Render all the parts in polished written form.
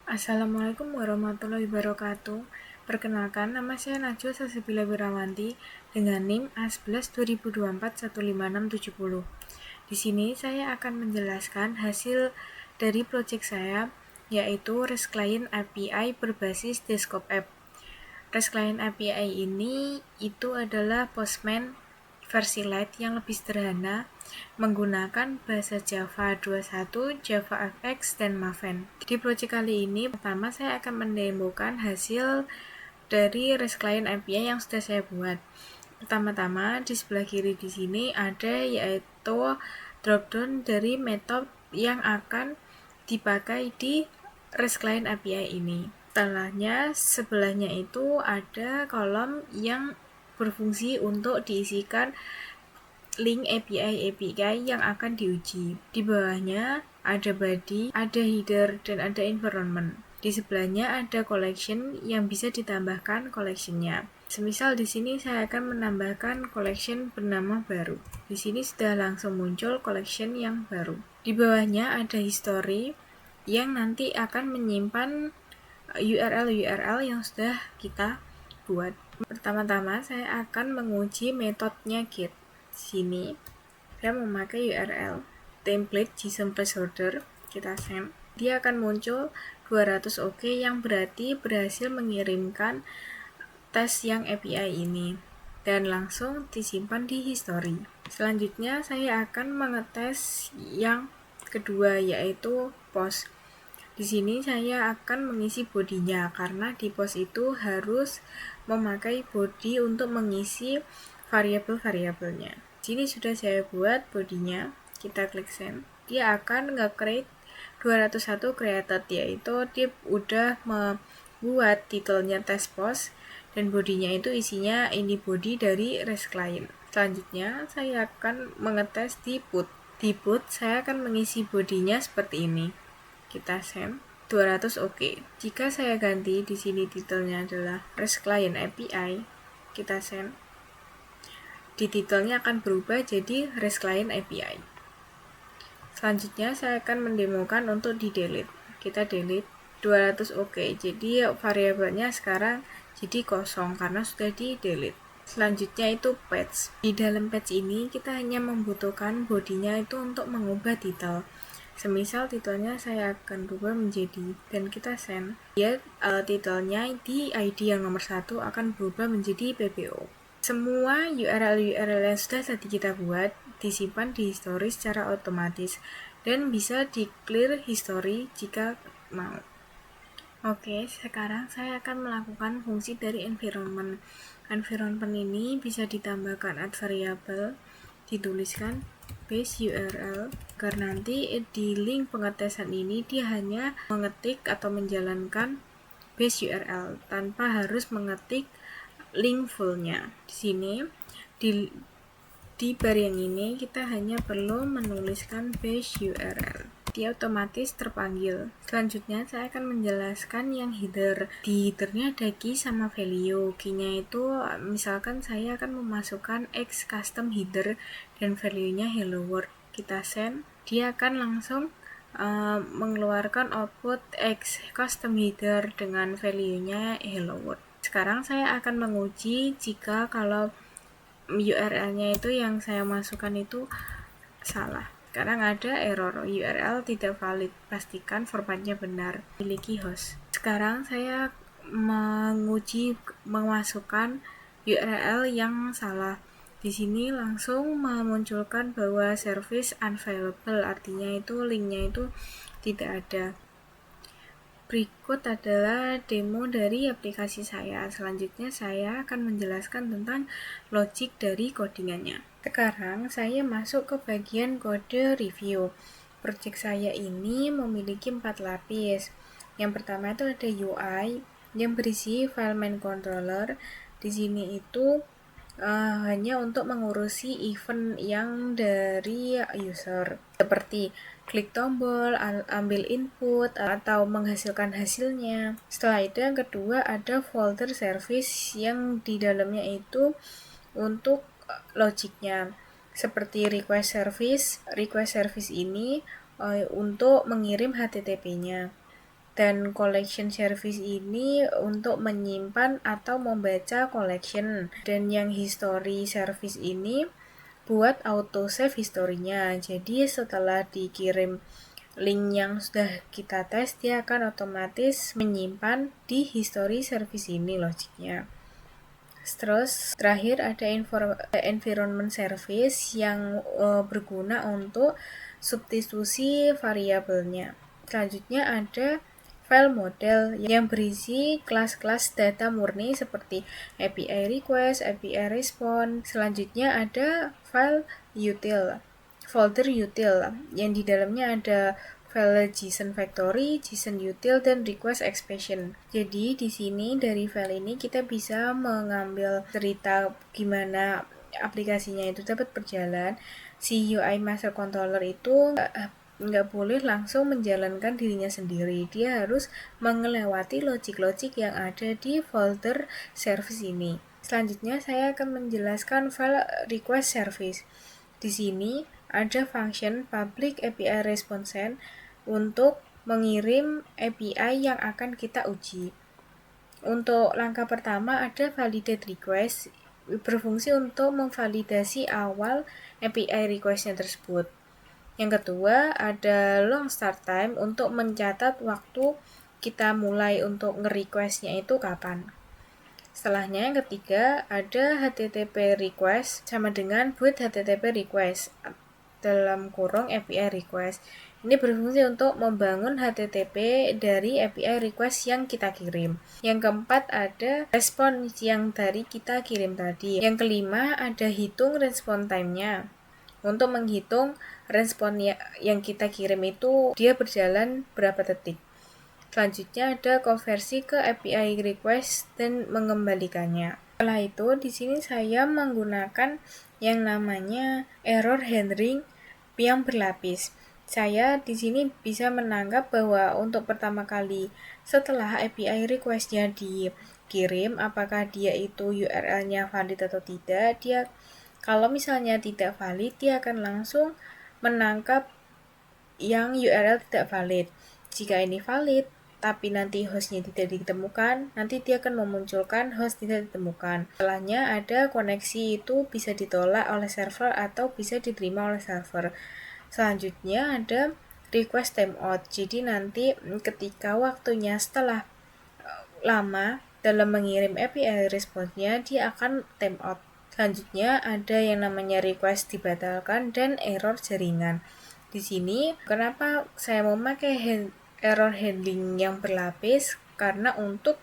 Assalamualaikum warahmatullahi wabarakatuh. Perkenalkan, nama saya Najwa Sasibila Wirawanti dengan NIM A11 2024 15670. Di sini saya akan menjelaskan hasil dari proyek saya, yaitu REST Client API berbasis desktop app. REST Client API ini itu adalah Postman versi Lite yang lebih sederhana, menggunakan bahasa Java 21, JavaFX, dan Maven. Di proyek kali ini, pertama saya akan mendemokan hasil dari REST Client API yang sudah saya buat. Pertama-tama di sebelah kiri di sini ada yaitu dropdown dari metode yang akan dipakai di REST Client API ini. Setelahnya, sebelahnya itu ada kolom yang berfungsi untuk diisikan link API yang akan diuji. Di bawahnya ada body, ada header, dan ada environment. Di sebelahnya ada collection yang bisa ditambahkan collectionnya. Semisal di sini saya akan menambahkan collection bernama baru. Di sini sudah langsung muncul collection yang baru. Di bawahnya ada history yang nanti akan menyimpan URL yang sudah kita buat. Pertama-tama saya akan menguji metodenya get. Di sini saya memakai URL template JSON placeholder, kita send. Dia akan muncul 200 OK yang berarti berhasil mengirimkan tes yang API ini dan langsung disimpan di history. Selanjutnya saya akan mengetes yang kedua, yaitu post. Di sini saya akan mengisi bodinya karena di post itu harus memakai body untuk mengisi variabel-variabelnya. Di sini sudah saya buat bodinya, kita klik send. Dia akan nge-create 201 created, yaitu dia udah membuat titelnya test post dan bodinya itu isinya ini body dari REST client. Selanjutnya saya akan mengetes di put. Di put saya akan mengisi bodinya seperti ini. Kita send 200 OK. Jika saya ganti di sini titelnya adalah REST Client API, kita send. Di titelnya akan berubah jadi REST Client API. Selanjutnya saya akan mendemokan untuk di delete. Kita delete 200 OK. Jadi variabelnya sekarang jadi kosong karena sudah di delete. Selanjutnya itu patch. Di dalam patch ini kita hanya membutuhkan bodinya itu untuk mengubah titel. Semisal titelnya saya akan rubah menjadi, dan kita send, dia titelnya di ID yang nomor 1 akan berubah menjadi PPO. Semua URL yang sudah tadi kita buat disimpan di history secara otomatis dan bisa di clear history jika mau. Oke, sekarang saya akan melakukan fungsi dari environment. Environment ini bisa ditambahkan add variable, dituliskan base URL, agar nanti di link pengetesan ini dia hanya mengetik atau menjalankan base URL tanpa harus mengetik link fullnya. Di sini di bar yang ini kita hanya perlu menuliskan base URL. Dia otomatis terpanggil. Selanjutnya saya akan menjelaskan yang header. Di headernya ada key sama value. Key-nya itu misalkan saya akan memasukkan X custom header dan value-nya hello world. Kita send, dia akan langsung mengeluarkan output X custom header dengan value-nya hello world. Sekarang saya akan menguji jika kalau URL-nya itu yang saya masukkan itu salah. Sekarang ada error URL tidak valid, pastikan formatnya benar, miliki host. Sekarang saya menguji memasukkan URL yang salah. Di sini langsung memunculkan bahwa service unavailable, artinya itu linknya itu tidak ada. Berikut adalah demo dari aplikasi saya. Selanjutnya saya akan menjelaskan tentang logik dari codingannya. Sekarang saya masuk ke bagian kode review. Project saya ini memiliki 4 lapis. Yang pertama itu ada UI yang berisi file main controller. Di sini itu hanya untuk mengurusi event yang dari user, seperti klik tombol, ambil input, atau menghasilkan hasilnya. Setelah itu yang kedua ada folder service yang di dalamnya itu untuk logiknya, seperti request service ini untuk mengirim HTTP-nya. Dan collection service ini untuk menyimpan atau membaca collection. Dan yang history service ini buat auto save historinya. Jadi setelah dikirim link yang sudah kita tes, dia akan otomatis menyimpan di history service ini logiknya. Terus terakhir ada environment service yang berguna untuk substitusi variabelnya. Selanjutnya ada file model yang berisi kelas-kelas data murni seperti API request, API response. Selanjutnya ada file util, folder util yang di dalamnya ada file JSON factory, JSON util, dan request expression. Jadi di sini dari file ini kita bisa mengambil cerita gimana aplikasinya itu dapat berjalan. Si UI master controller itu nggak boleh langsung menjalankan dirinya sendiri. Dia harus melewati logik-logik yang ada di folder service ini. Selanjutnya saya akan menjelaskan file request service. Di sini ada function public API response send untuk mengirim API yang akan kita uji. Untuk langkah pertama ada validate request, berfungsi untuk memvalidasi awal API request-nya tersebut. Yang kedua ada long start time untuk mencatat waktu kita mulai untuk nge-request-nya itu kapan. Setelahnya yang ketiga ada HTTP request sama dengan buat HTTP request dalam kurung API request. Ini berfungsi untuk membangun HTTP dari API request yang kita kirim. Yang keempat ada respons yang dari kita kirim tadi. Yang kelima ada hitung response time-nya. Untuk menghitung respon yang kita kirim itu dia berjalan berapa detik. Selanjutnya ada konversi ke API request dan mengembalikannya. Setelah itu di sini saya menggunakan yang namanya error handling yang berlapis. Saya di sini bisa menanggap bahwa untuk pertama kali setelah API request-nya dikirim, apakah dia itu URL-nya valid atau tidak. Kalau misalnya tidak valid, dia akan langsung menangkap yang URL tidak valid. Jika ini valid, tapi nanti hostnya tidak ditemukan, nanti dia akan memunculkan host tidak ditemukan. Setelahnya ada koneksi itu bisa ditolak oleh server atau bisa diterima oleh server. Selanjutnya ada request timeout. Jadi nanti ketika waktunya setelah lama dalam mengirim API response-nya, dia akan timeout. Selanjutnya ada yang namanya request dibatalkan dan error jaringan. Di sini kenapa saya memakai error handling yang berlapis? Karena untuk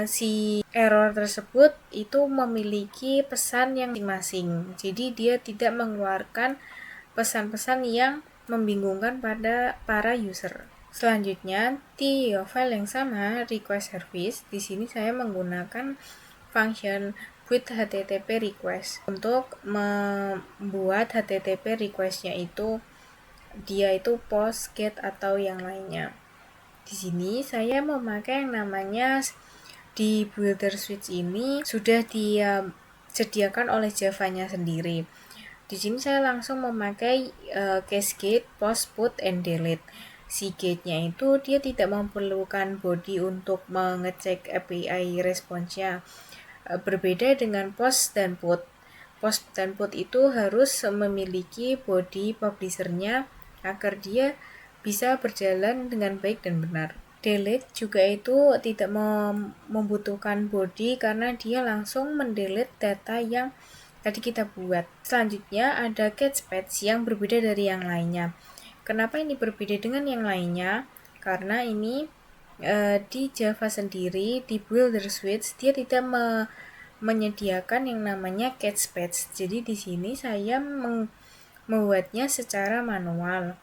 si error tersebut itu memiliki pesan yang masing-masing. Jadi dia tidak mengeluarkan pesan-pesan yang membingungkan pada para user. Selanjutnya di file yang sama request service, di sini saya menggunakan function with HTTP request untuk membuat HTTP request-nya itu dia itu post, get atau yang lainnya. Di sini saya memakai yang namanya di builder switch ini sudah disediakan oleh Java-nya sendiri. Di sini saya langsung memakai case gate, post, put, and delete. Si gate-nya itu dia tidak memerlukan body untuk mengecek API response-nya. Berbeda dengan post dan put. Post dan put itu harus memiliki body publisher-nya agar dia bisa berjalan dengan baik dan benar. Delete juga itu tidak membutuhkan body karena dia langsung mendelete data yang tadi kita buat. Selanjutnya ada catch patch yang berbeda dari yang lainnya. Kenapa ini berbeda dengan yang lainnya? Karena ini di Java sendiri di builder switch dia tidak menyediakan yang namanya catch patch. Jadi di sini saya membuatnya secara manual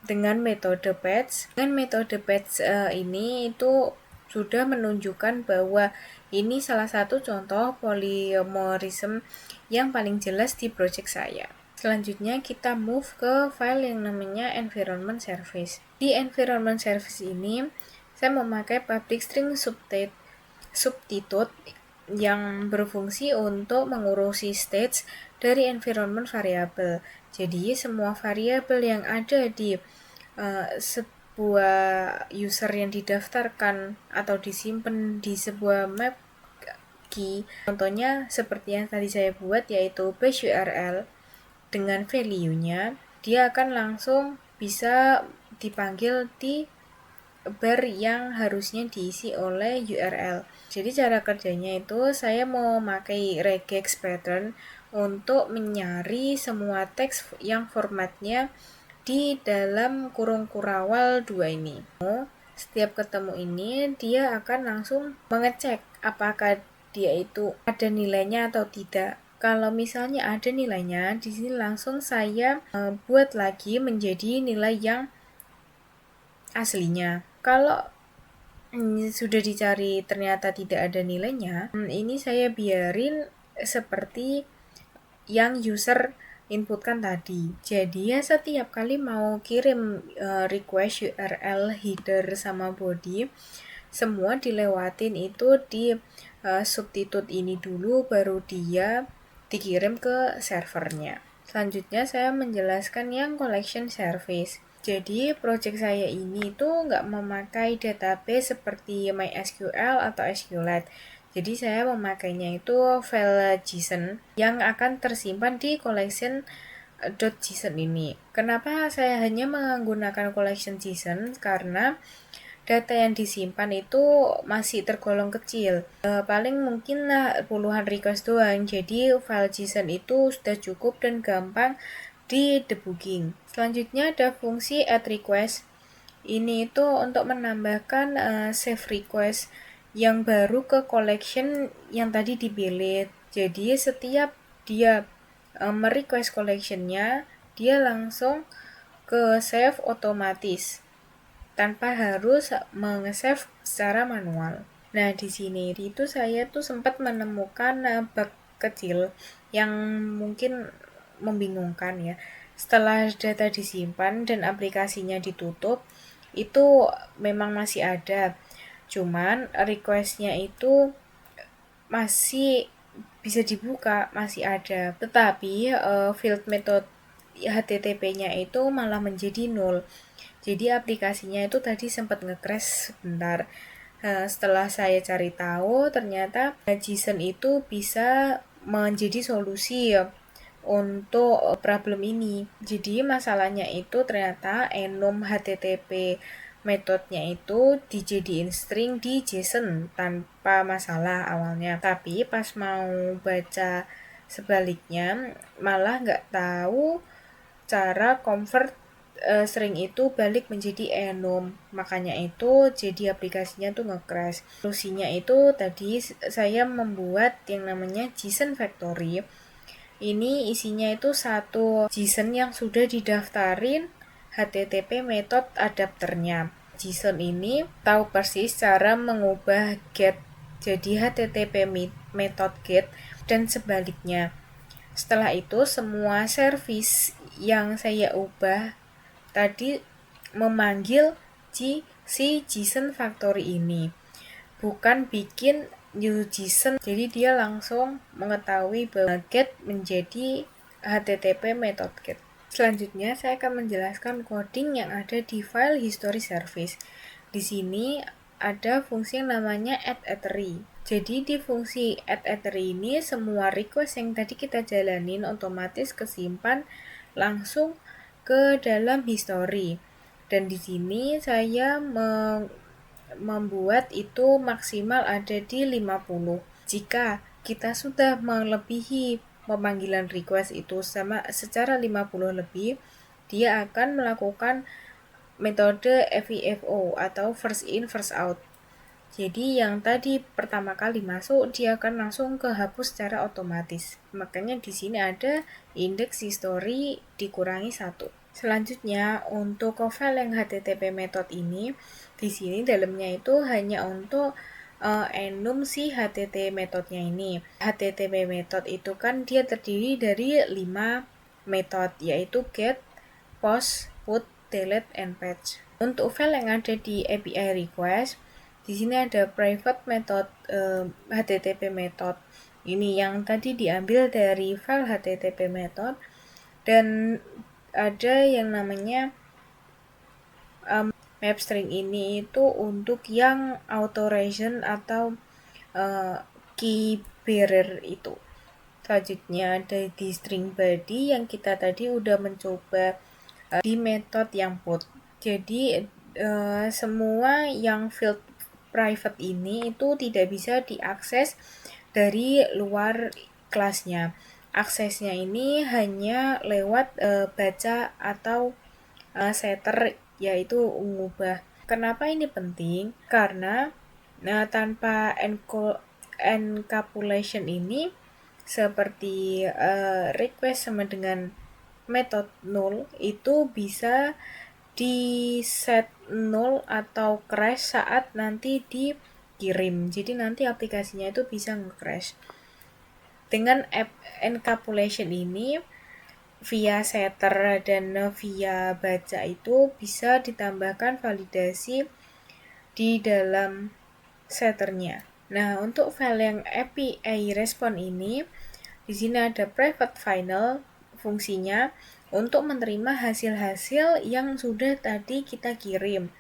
dengan metode patch. Dengan metode patch ini itu sudah menunjukkan bahwa ini salah satu contoh polymorphism yang paling jelas di project saya. Selanjutnya kita move ke file yang namanya environment service. Di environment service ini saya memakai public string substitute yang berfungsi untuk mengurusi stage dari environment variable. Jadi semua variabel yang ada di sebuah user yang didaftarkan atau disimpan di sebuah map key. Contohnya seperti yang tadi saya buat, yaitu base URL dengan value-nya, dia akan langsung bisa dipanggil di bar yang harusnya diisi oleh URL. Jadi cara kerjanya itu saya mau pakai regex pattern untuk mencari semua teks yang formatnya di dalam kurung kurawal 2 ini. Setiap ketemu ini dia akan langsung mengecek apakah dia itu ada nilainya atau tidak. Kalau misalnya ada nilainya, di sini langsung saya buat lagi menjadi nilai yang aslinya. Kalau sudah dicari ternyata tidak ada nilainya, ini saya biarin seperti yang user inputkan tadi. Jadi ya setiap kali mau kirim request URL header sama body, semua dilewatin itu di substitute ini dulu, baru dia dikirim ke servernya. Selanjutnya saya menjelaskan yang collection service. Jadi project saya ini tuh nggak memakai database seperti MySQL atau SQLite. Jadi saya memakainya itu file JSON yang akan tersimpan di collection.json ini. Kenapa saya hanya menggunakan collection JSON? Karena data yang disimpan itu masih tergolong kecil, paling mungkin puluhan request doang. Jadi file JSON itu sudah cukup dan gampang di debugging. Selanjutnya ada fungsi add request. Ini itu untuk menambahkan save request yang baru ke collection yang tadi dipilih. Jadi setiap dia merequest collectionnya, dia langsung ke save otomatis tanpa harus meng-save secara manual. Nah, di sini itu saya tuh sempat menemukan bug kecil yang mungkin membingungkan ya. Setelah data disimpan dan aplikasinya ditutup, itu memang masih ada. Cuman request-nya itu masih bisa dibuka, masih ada. Tetapi field method HTTP-nya itu malah menjadi nol. Jadi aplikasinya itu tadi sempat nge-crash sebentar. Setelah saya cari tahu, ternyata JSON itu bisa menjadi solusi ya untuk problem ini. Jadi masalahnya itu ternyata enum HTTP metodenya itu dijadiin string di JSON tanpa masalah awalnya. Tapi pas mau baca sebaliknya malah nggak tahu cara convert string itu balik menjadi enum. Makanya itu jadi aplikasinya tuh nge-crash. Solusinya itu tadi saya membuat yang namanya JSON Factory. Ini isinya itu satu JSON yang sudah didaftarin HTTP method adapternya. JSON ini tahu persis cara mengubah get jadi HTTP method get dan sebaliknya. Setelah itu semua service yang saya ubah tadi memanggil si JSON Factory ini, bukan bikin new JSON. Jadi dia langsung mengetahui bahwa get menjadi HTTP method get. Selanjutnya saya akan menjelaskan coding yang ada di file history service. Di sini ada fungsi yang namanya add attree. Jadi di fungsi add attree ini semua request yang tadi kita jalanin otomatis kesimpan langsung ke dalam history. Dan di sini saya membuat itu maksimal ada di 50. Jika kita sudah melebihi pemanggilan request itu sama secara 50 lebih, dia akan melakukan metode FIFO atau first in first out. Jadi yang tadi pertama kali masuk dia akan langsung kehapus secara otomatis. Makanya di sini ada indeks history dikurangi 1. Selanjutnya untuk file yang HTTP method ini, di sini dalamnya itu hanya untuk enum si HTTP methodnya ini. HTTP method itu kan dia terdiri dari 5 method, yaitu get, post, put, delete, and fetch. Untuk file yang ada di API request, di sini ada private method HTTP method. Ini yang tadi diambil dari file HTTP method, dan ada yang namanya map string ini itu untuk yang authorization atau key bearer itu. Selanjutnya ada di string body yang kita tadi udah mencoba di metode yang put. Jadi semua yang field private ini itu tidak bisa diakses dari luar kelasnya. Aksesnya ini hanya lewat baca atau setter, yaitu mengubah. Kenapa ini penting? Karena tanpa encapsulation ini seperti request sama dengan method null itu bisa di set null atau crash saat nanti dikirim. Jadi nanti aplikasinya itu bisa nge-crash. Dengan encapsulation ini via setter dan via baca itu bisa ditambahkan validasi di dalam setternya. Nah, untuk file yang API respon ini, di sini ada private final fungsinya untuk menerima hasil-hasil yang sudah tadi kita kirim.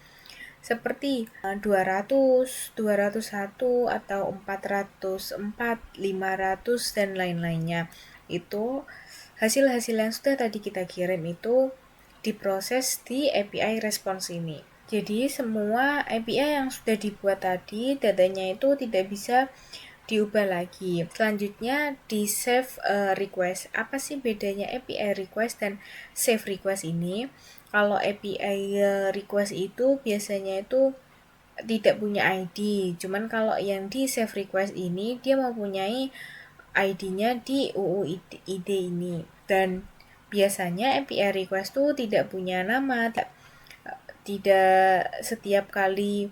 Seperti 200, 201 atau 404, 500 dan lain-lainnya. Itu hasil-hasil yang sudah tadi kita kirim itu diproses di API response ini. Jadi semua API yang sudah dibuat tadi, datanya itu tidak bisa diubah lagi. Selanjutnya di save request. Apa sih bedanya API request dan save request ini? Kalau API request itu biasanya itu tidak punya ID. Cuman kalau yang di save request ini dia mempunyai ID-nya di UUID ini. Dan biasanya API request tuh tidak punya nama. Tidak setiap kali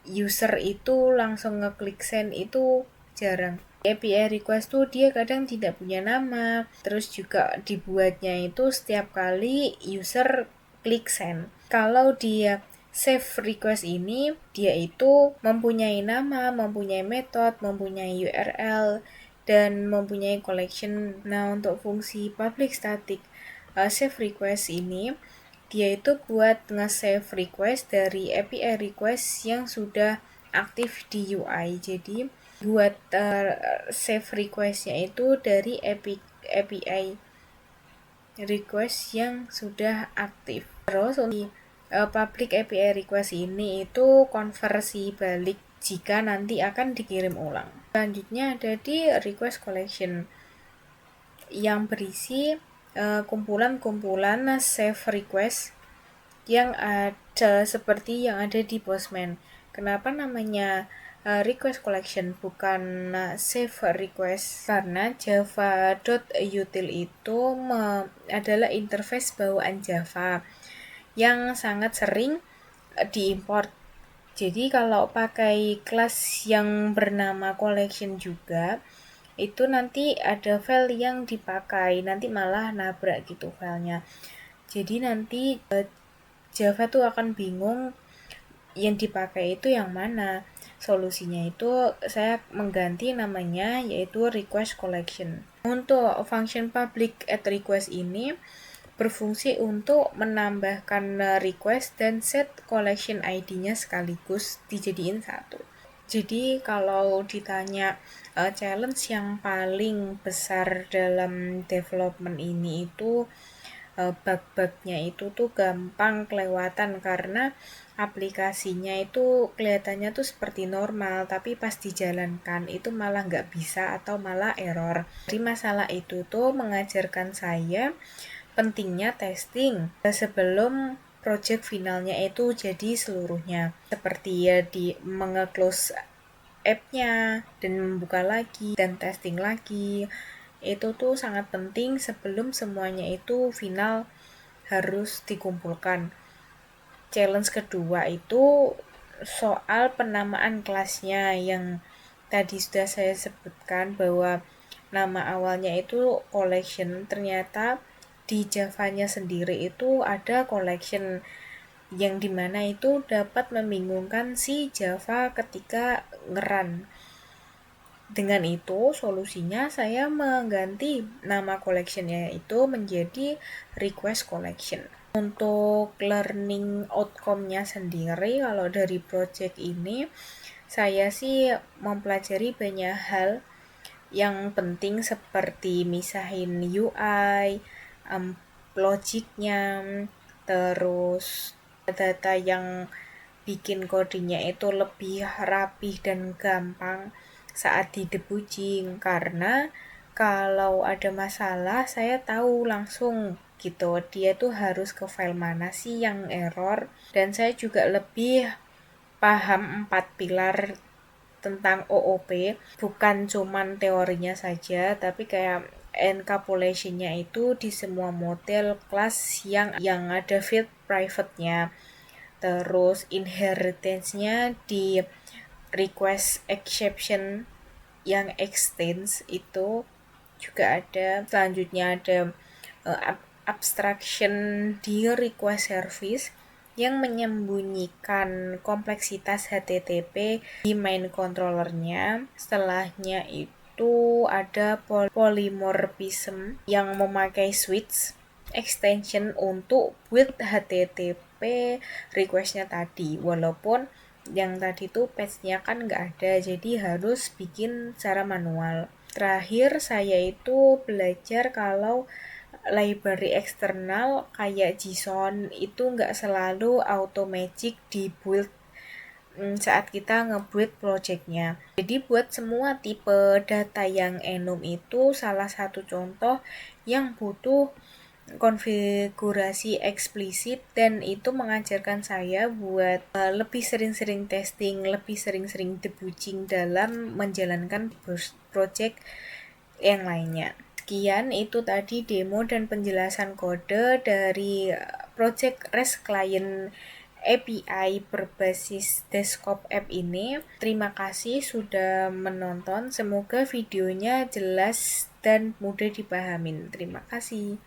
user itu langsung ngeklik send itu jarang. API request tuh dia kadang tidak punya nama, terus juga dibuatnya itu setiap kali user klik send. Kalau dia save request ini, dia itu mempunyai nama, mempunyai metode, mempunyai URL, dan mempunyai collection. Nah, untuk fungsi public static save request ini, dia itu buat nge-save request dari API request yang sudah aktif di UI. Jadi buat save requestnya itu dari API request yang sudah aktif. Terus untuk public API request ini itu konversi balik jika nanti akan dikirim ulang. Selanjutnya ada di request collection yang berisi kumpulan-kumpulan save request yang ada seperti yang ada di Postman. Kenapa namanya request collection bukan save request? Karena java.util itu adalah interface bawaan Java yang sangat sering diimport. Jadi kalau pakai kelas yang bernama collection juga, itu nanti ada file yang dipakai, nanti malah nabrak gitu filenya. Jadi nanti Java tuh akan bingung yang dipakai itu yang mana. Solusinya itu saya mengganti namanya yaitu request collection. Untuk function public at request ini berfungsi untuk menambahkan request dan set collection ID-nya sekaligus dijadiin satu. Jadi kalau ditanya challenge yang paling besar dalam development ini itu bug-bugnya itu tuh gampang kelewatan karena aplikasinya itu kelihatannya tuh seperti normal, tapi pas dijalankan itu malah nggak bisa atau malah error. Jadi masalah itu tuh mengajarkan saya pentingnya testing sebelum project finalnya itu jadi seluruhnya. Seperti ya di menge-close app-nya dan membuka lagi dan testing lagi. Itu tuh sangat penting sebelum semuanya itu final harus dikumpulkan. Challenge kedua itu soal penamaan kelasnya yang tadi sudah saya sebutkan bahwa nama awalnya itu collection, ternyata di Java-nya sendiri itu ada collection yang dimana itu dapat membingungkan si Java ketika ngerun. Dengan itu solusinya saya mengganti nama collectionnya itu menjadi request collection. Untuk learning outcome-nya sendiri, kalau dari project ini, saya sih mempelajari banyak hal yang penting seperti misahin UI, logiknya, terus data yang bikin kodenya itu lebih rapih dan gampang saat didebugging, karena kalau ada masalah saya tahu langsung gitu dia tuh harus ke file mana sih yang error, dan saya juga lebih paham 4 pilar tentang OOP, bukan cuman teorinya saja tapi kayak encapsulation-nya itu di semua model kelas yang ada field private-nya. Terus inheritance-nya di request exception yang extends itu juga ada. Selanjutnya ada abstraction di request service yang menyembunyikan kompleksitas HTTP di main controllernya. Setelahnya itu ada polymorphism yang memakai switch extension untuk build HTTP requestnya tadi, walaupun yang tadi tuh patch-nya kan nggak ada, jadi harus bikin secara manual. Terakhir saya itu belajar kalau library eksternal kayak JSON itu nggak selalu automatic di build saat kita nge-build projectnya. Jadi buat semua tipe data yang enum itu salah satu contoh yang butuh konfigurasi eksplisit, dan itu mengajarkan saya buat lebih sering-sering testing, lebih sering-sering debugging dalam menjalankan project yang lainnya. Sekian itu tadi demo dan penjelasan kode dari project REST Client API berbasis desktop app ini. Terima kasih sudah menonton. Semoga videonya jelas dan mudah dipahamin. Terima kasih.